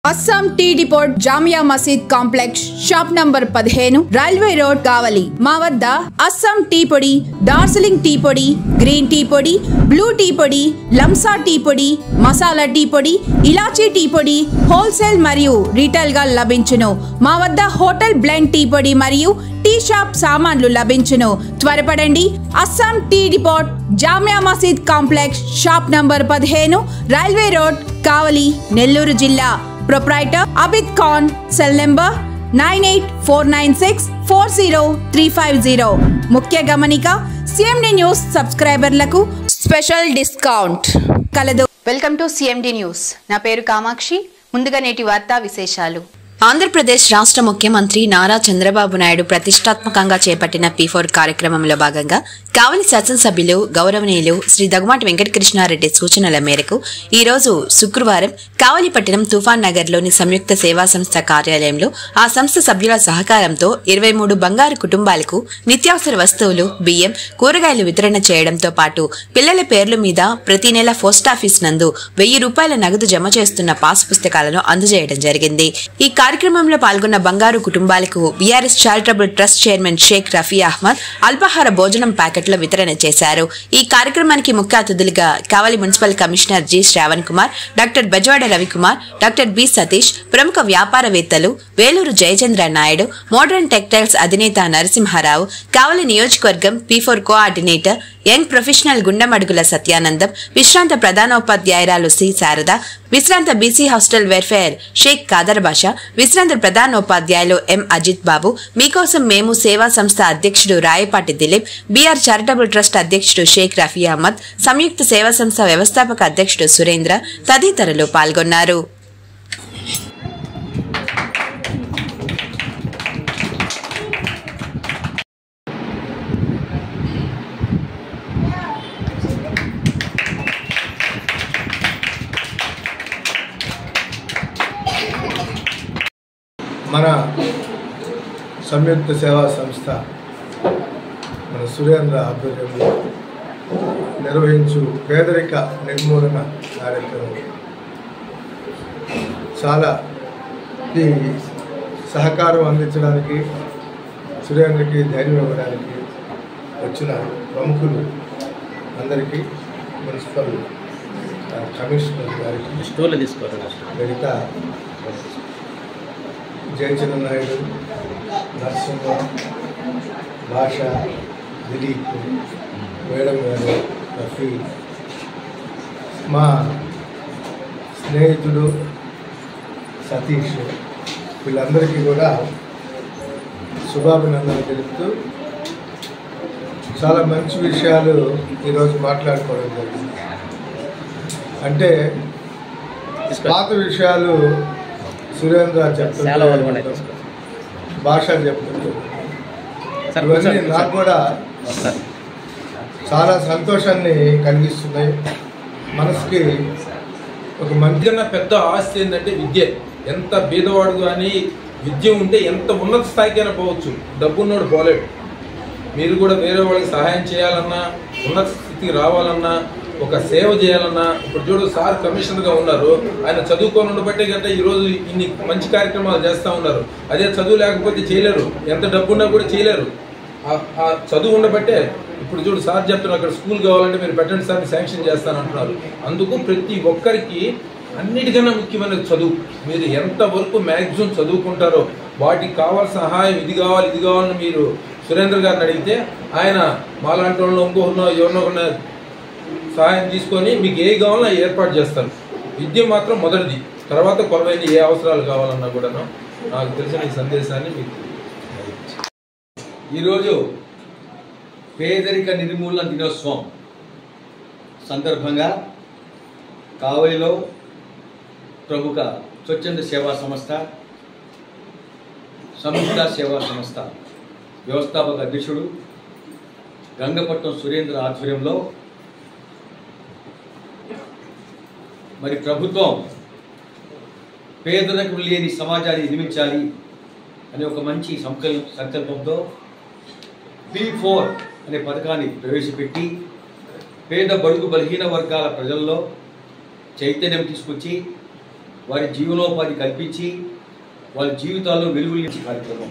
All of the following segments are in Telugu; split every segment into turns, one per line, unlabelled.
Assam tea depot Jamia Masjid complex shop number 15 railway road Kavali మా వద్ద అస్సాం టీ పొడి డార్జిలింగ్ టీ పొడి గ్రీన్ టీ పొడి బ్లూ టీ పొడి లంసా టీ పొడి మసాలా టీ పొడి ఇలాచీ టీ పొడి హోల్సేల్ మరియు రీటైల్ గా లభించును మా వద్ద హోటల్ బ్లెండ్ టీ పొడి మరియు టీ షాప్ సామాన్లు లభించును త్వరపడండి Assam tea depot Jamia Masjid complex shop number 15 railway road Kavali Nellore జిల్లా Proprietor Abid Khan, cell number 9849640350. ముఖ్య గమనిక CMD న్యూస్ సబ్స్క్రైబర్లకు స్పెషల్ డిస్కౌంట్ కలదు. Welcome to CMD news. నా పేరు కామాక్షి. ముందుగా నేటి వార్తా విశేషాలు. ఆంధ్రప్రదేశ్ రాష్ట్ర ముఖ్యమంత్రి నారా చంద్రబాబు నాయుడు ప్రతిష్టాత్మకంగా చేపట్టిన P4 కార్యక్రమంలో భాగంగా కావలి శాసనసభ్యులు గౌరవనీయులు శ్రీ దగ్గుమాటి వెంకటకృష్ణారెడ్డి సూచనల మేరకు ఈ రోజు శుక్రవారం కావలిపట్టణం తుఫాన్ నగర్లోని సంయుక్త సేవా సంస్థ కార్యాలయంలో ఆ సంస్థ సభ్యుల సహకారంతో 23 బంగారు కుటుంబాలకు నిత్యావసర వస్తువులు బియ్యం కూరగాయలు వితరణ చేయడంతో పాటు పిల్లల పేర్ల మీద ప్రతి నెల పోస్టాఫీస్ నందు 1000 రూపాయల నగదు జమ చేస్తున్న పాస్ పుస్తకాలను అందజేయడం జరిగింది. ఈ కార్యక్రమంలో పాల్గొన్న బంగారు కుటుంబాలకు BRS charitable trust chairman Sheikh Rafi Ahmed అల్పాహార భోజనం ప్యాకెట్ల వితరణ చేశారు. ఈ కార్యక్రమానికి ముఖ్య అతిథులుగా Kavali municipal commissioner G Shravan Kumar, doctor Bezawada Ravikumar, doctor B Satish, ప్రముఖ వ్యాపారవేత్తలు వేలూరు జయచంద్ర నాయుడు, మోడర్న్ టెక్స్టైల్స్ అధినేత నరసింహారావు, కావలి నియోజకవర్గం P4 coordinator young professional Gundamadugula Satyanandam, విశ్రాంత ప్రధానోపాధ్యాయురాలు సి శారద, విశ్రాంత BC hostel welfare Sheikh Khader Basha, విశ్రాంత ప్రధానోపాధ్యాయులు ఎం అజిత్ బాబు, మీకోసం మేము సేవా సంస్థ అధ్యక్షుడు Rayapati Dilip, BR charitable trust అధ్యక్షుడు షేక్ రఫీ అహ్మద్, సంయుక్త సేవా సంస్థ వ్యవస్థాపక అధ్యక్షుడు సురేంద్ర తదితరులు పాల్గొన్నారు.
మన సంయుక్త సేవా సంస్థ మన సురేంద్ర ఆధ్వర్యంలో నిర్వహించు పేదరిక నిర్మూలన కార్యక్రమం చాలా ఈ సహకారం అందించడానికి సురేంద్రకి ధైర్యం ఇవ్వడానికి వచ్చిన ప్రముఖులు అందరికీ మున్సిపల్ కమిషనర్ గారికి మిగతా జయచంద్ర నాయుడు, నరసింహ, భాష, దిలీప్, మేడం గారు, రఫీ, మా స్నేహితుడు సతీష్, వీళ్ళందరికీ కూడా శుభాభినందనలు తెలుపుతూ చాలా మంచి విషయాలు ఈరోజు మాట్లాడుకోవడం జరిగింది. అంటే పాత విషయాలు సురేంద్ర చెప్తుంటే, భాష చెప్తుంటే ఇవన్నీ నాకు కూడా చాలా సంతోషాన్ని కలిగిస్తున్నాయి. మనసుకి ఒక మంచి
పెద్ద ఆస్తి ఏంటంటే విద్య. ఎంత బీదవాడు కానీ విద్య ఉంటే ఎంత ఉన్నత స్థాయికైనా పోవచ్చు. డబ్బున్నోడు పోలేడు. మీరు కూడా వేరే వాళ్ళకి సహాయం చేయాలన్నా, ఉన్నత స్థితికి రావాలన్నా, ఒక సేవ చేయాలన్నా, ఇప్పుడు చూడు సార్ కమిషనర్గా ఉన్నారు, ఆయన చదువుకొని ఉండబట్టే కంటే ఈరోజు ఇన్ని మంచి కార్యక్రమాలు చేస్తూ ఉన్నారు. అదే చదువు లేకపోతే చేయలేరు, ఎంత డబ్బున్నా కూడా చేయలేరు. ఆ చదువు ఉండబట్టే ఇప్పుడు చూడు సార్ చెప్తున్నారు, అక్కడ స్కూల్ కావాలంటే మీరు పెట్టండి సార్ శాంక్షన్ చేస్తానంటున్నారు. అందుకు ప్రతి ఒక్కరికి అన్నిటికన్నా ముఖ్యమైన చదువు. మీరు ఎంతవరకు మ్యాక్సిమం చదువుకుంటారో వాటికి కావాల్సిన సహాయం ఇది కావాలి ఇది కావాలని మీరు సురేంద్ర గారిని అడిగితే ఆయన మాలాంటి వాళ్ళు ఇంకొకరినో ఎవరినో సహాయం తీసుకొని మీకు ఏ కావాలన్నా ఏర్పాటు చేస్తారు. విద్య మాత్రం మొదటిది, తర్వాత కొరవైన ఏ అవసరాలు కావాలన్నా కూడాను నాకు తెలిసిన ఈ సందేశాన్ని మీకు.
ఈరోజు పేదరిక నిర్మూలన దినోత్సవం సందర్భంగా కావలిలో ప్రముఖ స్వచ్ఛంద సేవా సంస్థ సంయుక్త సేవా సంస్థ వ్యవస్థాపక అధ్యక్షుడు గంగపట్నం సురేంద్ర ఆధ్వర్యంలో మరి ప్రభుత్వం పేదరికం లేని సమాజాన్ని నిర్మించాలి అనే ఒక మంచి సంకల్పంతో P4 అనే పథకాన్ని ప్రవేశపెట్టి పేద బడుగు బలహీన వర్గాల ప్రజల్లో చైతన్యం తీసుకొచ్చి వారి జీవనోపాధి కల్పించి వాళ్ళ జీవితాల్లో వెలుగులు ఇచ్చే కార్యక్రమం.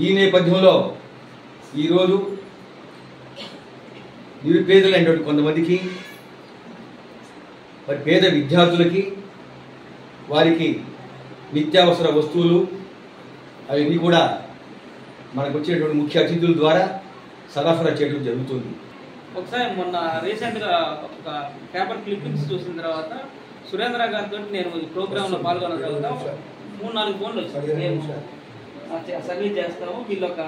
ఈ నేపథ్యంలో ఈరోజు నిరుపేదలైనటువంటి కొంతమందికి, మరి పేద విద్యార్థులకి వారికి నిత్యావసర వస్తువులు అవన్నీ కూడా మనకు వచ్చేటువంటి ముఖ్య అతిథుల ద్వారా సరఫరా చేయడం జరుగుతుంది.
ఒకసారి మొన్న రీసెంట్గా ఒక పేపర్ క్లిప్పింగ్స్ చూసిన తర్వాత సురేంద్ర గారితో నేను ఈ ప్రోగ్రాంలో పాల్గొన్న తర్వాత 3-4 ఫోన్లు వచ్చాయి. మేము సర్వీస్ చేస్తాము, వీళ్ళు ఒక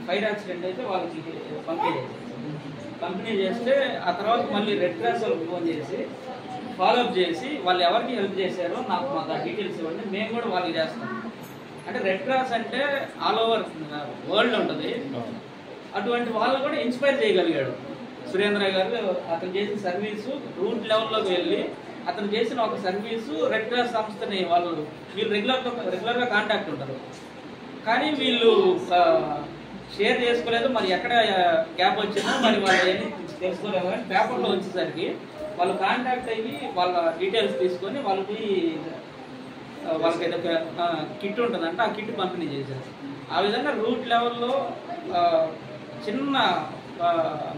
ఫైర్ యాక్సిడెంట్ అయితే వాళ్ళకి పంపిణీ చేస్తే ఆ తర్వాత మళ్ళీ రెడ్ క్రాస్ వాళ్ళకి ఫోన్ చేసి ఫాలోఅప్ చేసి వాళ్ళు ఎవరికి హెల్ప్ చేశారో మాకు ఆ డీటెయిల్స్ ఇవ్వండి, మేము కూడా వాళ్ళకి చేస్తాం. అంటే రెడ్ క్రాస్ అంటే ఆల్ ఓవర్ వరల్డ్ ఉంటుంది. అటువంటి వాళ్ళు కూడా ఇన్స్పైర్ చేయగలిగాడు సురేంద్ర గారు. అతను చేసిన సర్వీసు రూట్ లెవెల్లోకి వెళ్ళి అతను చేసిన ఒక సర్వీసు రెడ్ క్రాస్ సంస్థని వీళ్ళు రెగ్యులర్గా కాంటాక్ట్ ఉంటారు, కానీ వీళ్ళు షేర్ చేసుకోలేదు. మరి ఎక్కడ గ్యాప్ వచ్చిందో మరి వాళ్ళు ఏమి తెలుసుకోలేదు. కానీ పేపర్లో వచ్చేసరికి వాళ్ళు కాంటాక్ట్ అయ్యి వాళ్ళ డీటెయిల్స్ తీసుకొని వాళ్ళకి ఏదో కిట్ ఉంటుందంటే ఆ కిట్ పంపిణీ చేశారు. ఆ విధంగా రూట్ లెవెల్లో చిన్న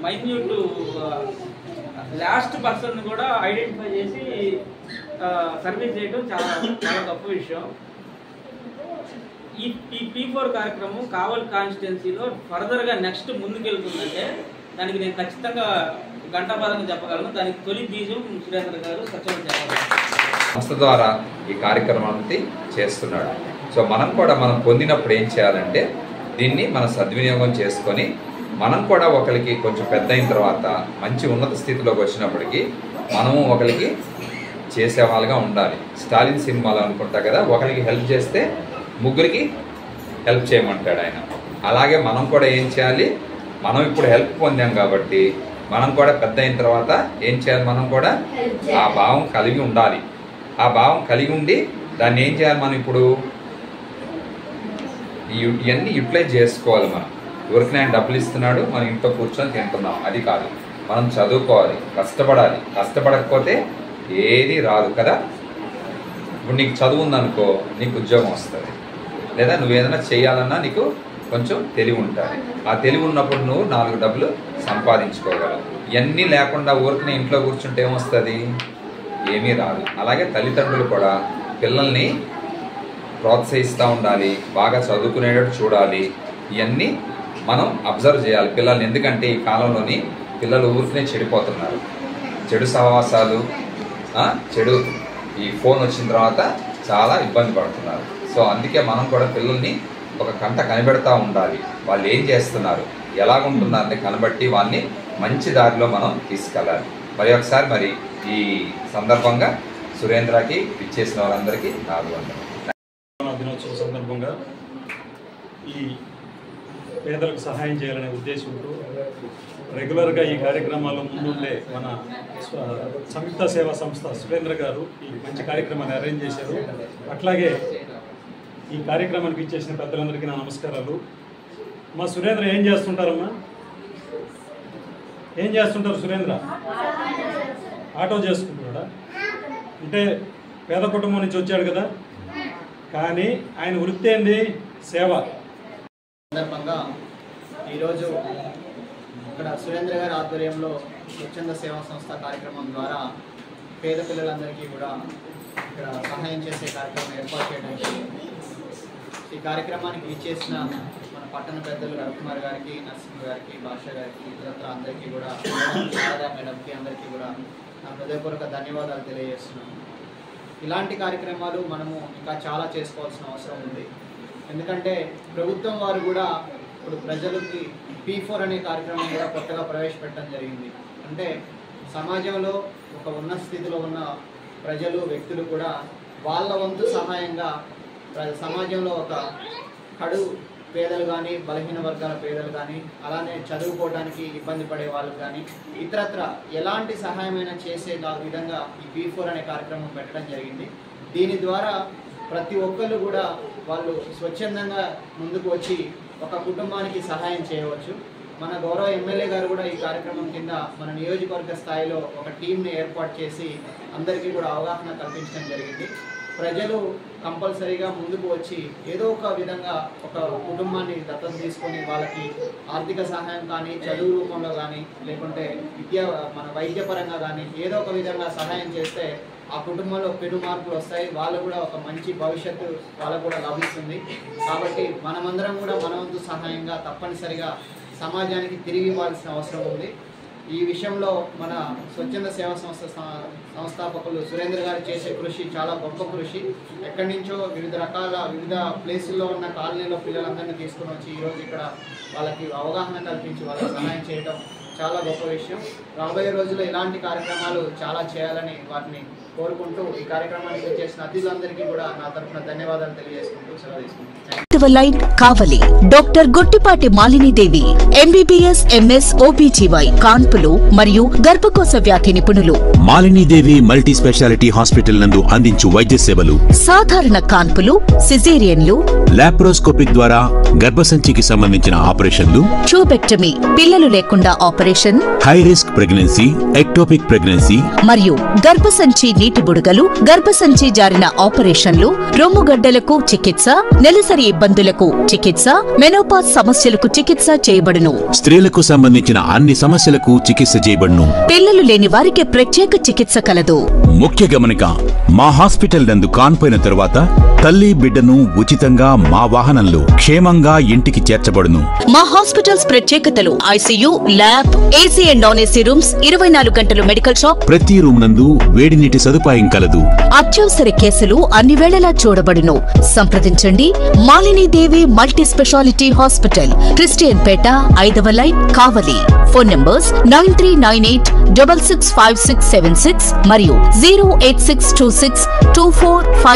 మైన్యూట్ లాస్ట్ పర్సన్ కూడా ఐడెంటిఫై చేసి సర్వీస్ చేయడం చాలా చాలా గొప్ప విషయం. ఈ P4 కార్యక్రమం కావల్ కాన్స్టిట్యున్సీలో ఫర్దర్గా నెక్స్ట్ ముందుకెళ్తుందంటే దానికి నేను ఖచ్చితంగా గంటాపదంగా చెప్పగలను. దానికి తొలి బీజం సురేంద్ర గారు సత్యం చెప్పగలరు.
సంస్థ ద్వారా ఈ కార్యక్రమాన్ని చేస్తున్నాడు. సో మనం పొందినప్పుడు ఏం చేయాలంటే దీన్ని మనం సద్వినియోగం చేసుకొని మనం కూడా ఒకరికి కొంచెం పెద్ద అయిన తర్వాత మంచి ఉన్నత స్థితిలోకి వచ్చినప్పటికీ మనము ఒకరికి చేసేవాళ్ళుగా ఉండాలి. స్టాలిన్ సినిమాలో అనుకుంటా కదా, ఒకరికి హెల్ప్ చేస్తే ముగ్గురికి హెల్ప్ చేయమంటాడు ఆయన. అలాగే మనం కూడా ఏం చేయాలి, మనం ఇప్పుడు హెల్ప్ పొందాం కాబట్టి మనం కూడా పెద్ద అయిన తర్వాత ఏం చేయాలి, మనం కూడా ఆ భావం కలిగి ఉండాలి. ఆ భావం కలిగి ఉండి దాన్ని ఏం చేయాలి, మనం ఇప్పుడు ఇవన్నీ యూటిలైజ్ చేసుకోవాలి. మనం ఎవరికి ఆయన డబ్బులు ఇస్తున్నాడు, మనం ఇంట్లో కూర్చొని తింటున్నాం, అది కాదు. మనం చదువుకోవాలి, కష్టపడాలి. కష్టపడకపోతే ఏది రాదు కదా. ఇప్పుడు నీకు చదువు ఉందనుకో, నీకు ఉద్యోగం వస్తుంది, లేదా నువ్వేదైనా చేయాలన్నా నీకు కొంచెం తెలివి ఉంటుంది. ఆ తెలివి ఉన్నప్పుడు నువ్వు 4 డబ్బులు సంపాదించుకోగలవు. ఇవన్నీ లేకుండా ఊరికి ఇంట్లో కూర్చుంటే ఏమొస్తుంది, ఏమీ రాదు. అలాగే తల్లిదండ్రులు కూడా పిల్లల్ని ప్రోత్సహిస్తూ ఉండాలి, బాగా చదువుకునేటట్టు చూడాలి. ఇవన్నీ మనం అబ్జర్వ్ చేయాలి పిల్లల్ని. ఎందుకంటే ఈ కాలంలోని పిల్లలు ఊరికనే చెడిపోతున్నారు. చెడు సహవాసాలు, చెడు ఈ ఫోన్ వచ్చిన తర్వాత చాలా ఇబ్బంది పడుతున్నారు. సో అందుకే మనం కూడా పిల్లల్ని ఒక కంట కనిపెడతా ఉండాలి. వాళ్ళు ఏం చేస్తున్నారు, ఎలాగుంటున్నారని కనబట్టి వాళ్ళని మంచి దారిలో మనం తీసుకెళ్ళాలి. మరి ఒకసారి మరి ఈ సందర్భంగా సురేంద్రకి ఇచ్చేసిన వాళ్ళందరికీ
దినోత్సవ సందర్భంగా ఈ పేదలకు సహాయం చేయాలనే ఉద్దేశంతో రెగ్యులర్గా ఈ కార్యక్రమాల్లో ముందుండే మన సంయుక్త సేవా సంస్థ సురేంద్ర గారు ఈ మంచి కార్యక్రమాన్ని అరేంజ్ చేశారు. అట్లాగే ఈ కార్యక్రమానికి ఇచ్చేసిన పెద్దలందరికీ నా నమస్కారాలు. మా సురేంద్ర ఏం చేస్తుంటారమ్మా, ఏం చేస్తుంటారు సురేంద్ర? ఆటో చేసుకుంటున్నాడా? అంటే పేద కుటుంబం నుంచి వచ్చాడు కదా, కానీ ఆయన వృత్తి ఏంది? సేవ.
సందర్భంగా ఈరోజు ఇక్కడ సురేంద్ర గారి ఆధ్వర్యంలో స్వచ్ఛంద సేవా సంస్థ కార్యక్రమం ద్వారా పేద పిల్లలందరికీ కూడా ఇక్కడ సహాయం చేసే కార్యక్రమం ఏర్పాటు చేయడం జరిగింది. ఈ కార్యక్రమానికి విచ్చేసిన మన పట్టణ పెద్దలు రవికుమార్ గారికి, నరసింహ గారికి, భాష గారికి, ఇతరత్ర అందరికీ కూడా, శారదా మేడంకి అందరికీ కూడా నా హృదయపూర్వక ధన్యవాదాలు తెలియజేస్తున్నాను. ఇలాంటి కార్యక్రమాలు మనము ఇంకా చాలా చేసుకోవాల్సిన అవసరం ఉంది. ఎందుకంటే ప్రభుత్వం వారు కూడా ఇప్పుడు ప్రజలకి P4 అనే కార్యక్రమం కూడా కొత్తగా ప్రవేశపెట్టడం జరిగింది. అంటే సమాజంలో ఒక ఉన్నత స్థితిలో ఉన్న ప్రజలు, వ్యక్తులు కూడా వాళ్ళ వంతు సహాయంగా సమాజంలో ఒక కడు పేదలు కానీ, బలహీన వర్గాల పేదలు కానీ, అలానే చదువుకోవడానికి ఇబ్బంది పడే వాళ్ళు కానీ, ఇతరత్ర ఎలాంటి సహాయమైనా చేసే విధంగా ఈ P4 అనే కార్యక్రమం పెట్టడం జరిగింది. దీని ద్వారా ప్రతి ఒక్కరు కూడా వాళ్ళు స్వచ్ఛందంగా ముందుకు వచ్చి ఒక కుటుంబానికి సహాయం చేయవచ్చు. మన గౌరవ ఎమ్మెల్యే గారు కూడా ఈ కార్యక్రమం కింద మన నియోజకవర్గ స్థాయిలో ఒక టీంని ఏర్పాటు చేసి అందరికీ కూడా అవగాహన కల్పించడం జరిగింది. ప్రజలు కంపల్సరీగా ముందుకు వచ్చి ఏదో ఒక విధంగా ఒక కుటుంబాన్ని దత్తత తీసుకొని వాళ్ళకి ఆర్థిక సహాయం కానీ, చదువు రూపంలో కానీ, లేకుంటే మన వైద్యపరంగా కానీ ఏదో ఒక విధంగా సహాయం చేస్తే ఆ కుటుంబంలో పెను మార్పులు వస్తాయి. వాళ్ళు కూడా ఒక మంచి భవిష్యత్తు వాళ్ళకు కూడా లభిస్తుంది. కాబట్టి మనమందరం కూడా మన వంతు సహాయంగా తప్పనిసరిగా సమాజానికి తిరిగి ఇవ్వాల్సిన అవసరం ఉంది. ఈ విషయంలో మన స్వచ్ఛంద సేవా సంస్థ సంస్థాపకులు సురేంద్ర గారు చేసే కృషి చాలా గొప్ప కృషి. ఎక్కడి నుంచో వివిధ ప్లేసుల్లో ఉన్న కాలనీలో పిల్లలందరినీ తీసుకుని వచ్చి ఈరోజు ఇక్కడ వాళ్ళకి అవగాహన కల్పించి వాళ్ళకి సహాయం చేయడం చాలా గొప్ప విషయం. రాబోయే రోజుల్లో ఇలాంటి కార్యక్రమాలు చాలా చేయాలని వాటిని కోరుకుంటూ ఈ కార్యక్రమానికి చేసిన అతిథులందరికీ కూడా నా తరఫున ధన్యవాదాలు తెలియజేసుకుంటూ సెలవు తీసుకుంటున్నాను.
Kavali doctor Gottipati Malinidevi MBBS MS OBGY కాన్పులు మరియు గర్భకోశ వ్యాధి నిపుణులు.
మాలినీదేవి మల్టీ స్పెషాలిటీ హాస్పిటల్ నందు అందించు వైద్య సేవలు
సాధారణ కాన్పులు, సిజేరియన్లు,
లాప్రోస్కోపిక్ ద్వారా గర్భసంచికి సంబంధించిన ఆపరేషన్లు,
ట్యూబెక్టమీ పిల్లలు లేకుండా operation,
high risk pregnancy, ectopic pregnancy
మరియు గర్భసంచి నీటి బుడగలు, గర్భసంచి జారిన ఆపరేషన్లు, రొమ్ముగడ్డలకు చికిత్స, నెలసరి ఇబ్బందులకు చికిత్స, మెనోపాజ్ సమస్యలకు చికిత్స చేయబడును.
స్త్రీలకు సంబంధించిన అన్ని సమస్యలకు చికిత్స చేయబడును.
పిల్లలు లేని వారికి ప్రత్యేక చికిత్స కలదు.
ముఖ్య గమనిక, మా హాస్పిటల్ నందు కాన్పోయిన తరువాత తల్లి బిడ్డను ఉచితంగా మా వాహనంలో క్షేమంగా ఇంటికి చేర్చబడును.
మా హాస్పిటల్స్ ప్రత్యేకతలు: ICU, lab, AC and non AC rooms, 24 గంటలు మెడికల్ షాప్,
ప్రతి రూమ్ నందు వేడి నీటి సదుపాయం కలదు.
అత్యవసర కేసులు అన్ని వేళలా చూడబడును. సంప్రదించండి Malinidevi multi speciality hospital, Christian పేట, 5వ లైన్, కావలి. ఫోన్ నంబర్స్ 9398665676 మరియు 0862624